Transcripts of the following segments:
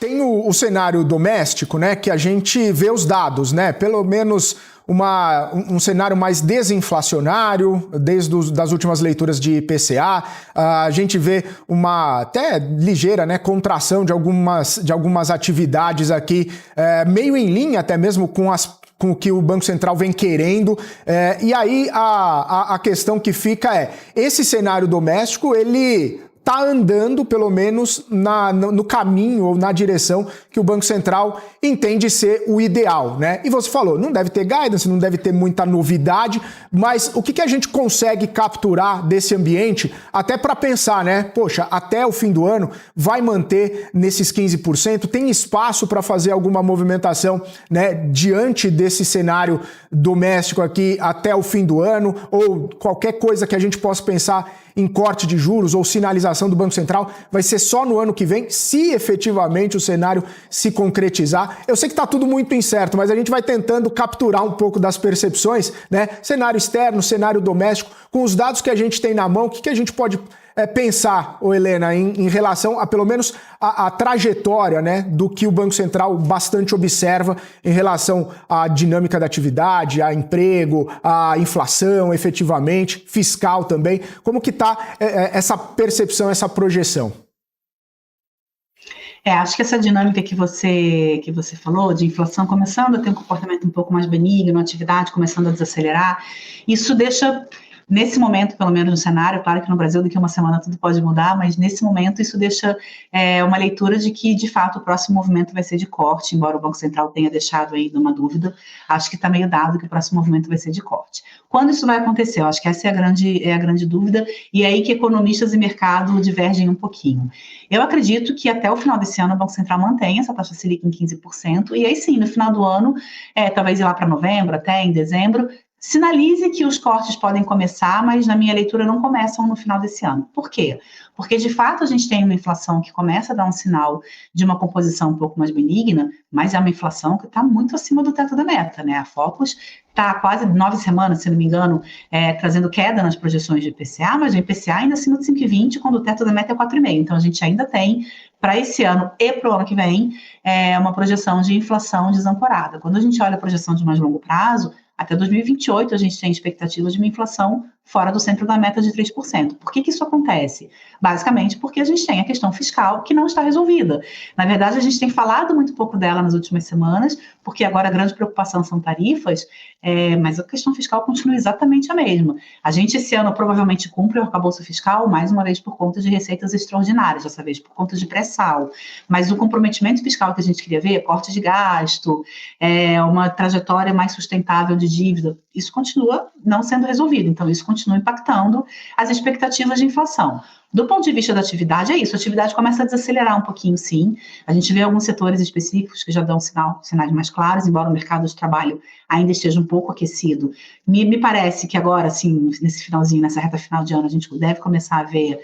Tem o cenário doméstico, né, que a gente vê os dados, né, pelo menos um cenário mais desinflacionário, das últimas leituras de IPCA, a gente vê uma até ligeira, né, contração de algumas atividades aqui, meio em linha até mesmo com o que o Banco Central vem querendo, e aí a questão que fica esse cenário doméstico, ele está andando, pelo menos, no caminho ou na direção que o Banco Central entende ser o ideal, né? E você falou, não deve ter guidance, não deve ter muita novidade, mas o que a gente consegue capturar desse ambiente, até para pensar, né? Poxa, até o fim do ano vai manter nesses 15%, tem espaço para fazer alguma movimentação, né, diante desse cenário doméstico aqui até o fim do ano, ou qualquer coisa que a gente possa pensar em corte de juros ou sinalização do Banco Central vai ser só no ano que vem, se efetivamente o cenário se concretizar. Eu sei que está tudo muito incerto, mas a gente vai tentando capturar um pouco das percepções, né? Cenário externo, cenário doméstico, com os dados que a gente tem na mão, o que a gente pode pensar, Helena, em relação a pelo menos a trajetória, né, do que o Banco Central bastante observa em relação à dinâmica da atividade, a emprego, a inflação, efetivamente, fiscal também. Como que está essa percepção, essa projeção? Acho que essa dinâmica que você falou, de inflação começando a ter um comportamento um pouco mais benigno, a atividade começando a desacelerar, isso deixa... Nesse momento, pelo menos no cenário, claro que no Brasil daqui a uma semana tudo pode mudar, mas nesse momento isso deixa uma leitura de que, de fato, o próximo movimento vai ser de corte, embora o Banco Central tenha deixado ainda uma dúvida, acho que está meio dado que o próximo movimento vai ser de corte. Quando isso vai acontecer? Eu acho que essa é a grande dúvida, e é aí que economistas e mercado divergem um pouquinho. Eu acredito que até o final desse ano o Banco Central mantenha essa taxa Selic em 15%, e aí sim, no final do ano, talvez ir lá para novembro, até em dezembro, sinalize que os cortes podem começar, mas na minha leitura não começam no final desse ano. Por quê? Porque, de fato, a gente tem uma inflação que começa a dar um sinal de uma composição um pouco mais benigna, mas é uma inflação que está muito acima do teto da meta, né? A Focus está há quase 9 semanas, se não me engano, trazendo queda nas projeções de IPCA, mas o IPCA ainda acima de 5,20, quando o teto da meta é 4,5. Então, a gente ainda tem, para esse ano e para o ano que vem, uma projeção de inflação desancorada. Quando a gente olha a projeção de mais longo prazo, até 2028, a gente tem expectativas de uma inflação fora do centro da meta de 3%. Por que isso acontece? Basicamente porque a gente tem a questão fiscal que não está resolvida. Na verdade, a gente tem falado muito pouco dela nas últimas semanas, porque agora a grande preocupação são tarifas, mas a questão fiscal continua exatamente a mesma. A gente, esse ano, provavelmente cumpre o arcabouço fiscal, mais uma vez por conta de receitas extraordinárias, dessa vez por conta de pré-sal. Mas o comprometimento fiscal que a gente queria ver, corte de gasto, uma trajetória mais sustentável de dívida, isso continua não sendo resolvido. Então, isso continua impactando as expectativas de inflação. Do ponto de vista da atividade, é isso, a atividade começa a desacelerar um pouquinho, sim. A gente vê alguns setores específicos que já dão sinais mais claros, embora o mercado de trabalho ainda esteja um pouco aquecido. Me parece que agora, assim, nesse finalzinho, nessa reta final de ano, a gente deve começar a ver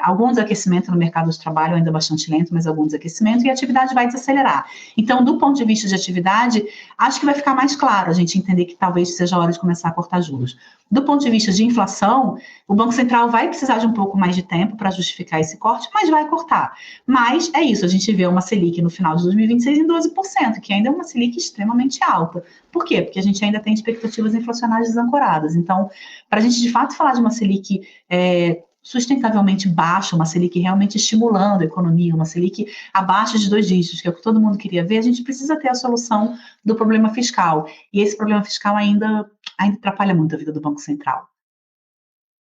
algum desaquecimento no mercado de trabalho, ainda bastante lento, mas algum desaquecimento, e a atividade vai desacelerar. Então, do ponto de vista de atividade, acho que vai ficar mais claro a gente entender que talvez seja a hora de começar a cortar juros. Do ponto de vista de inflação, o Banco Central vai precisar de um pouco mais de tempo para justificar esse corte, mas vai cortar. Mas é isso, a gente vê uma Selic no final de 2026 em 12%, que ainda é uma Selic extremamente alta. Por quê? Porque a gente ainda tem expectativas inflacionárias desancoradas. Então, para a gente de fato falar de uma Selic sustentavelmente baixa, uma Selic realmente estimulando a economia, uma Selic abaixo de 2 dígitos, que é o que todo mundo queria ver, a gente precisa ter a solução do problema fiscal. E esse problema fiscal ainda atrapalha muito a vida do Banco Central.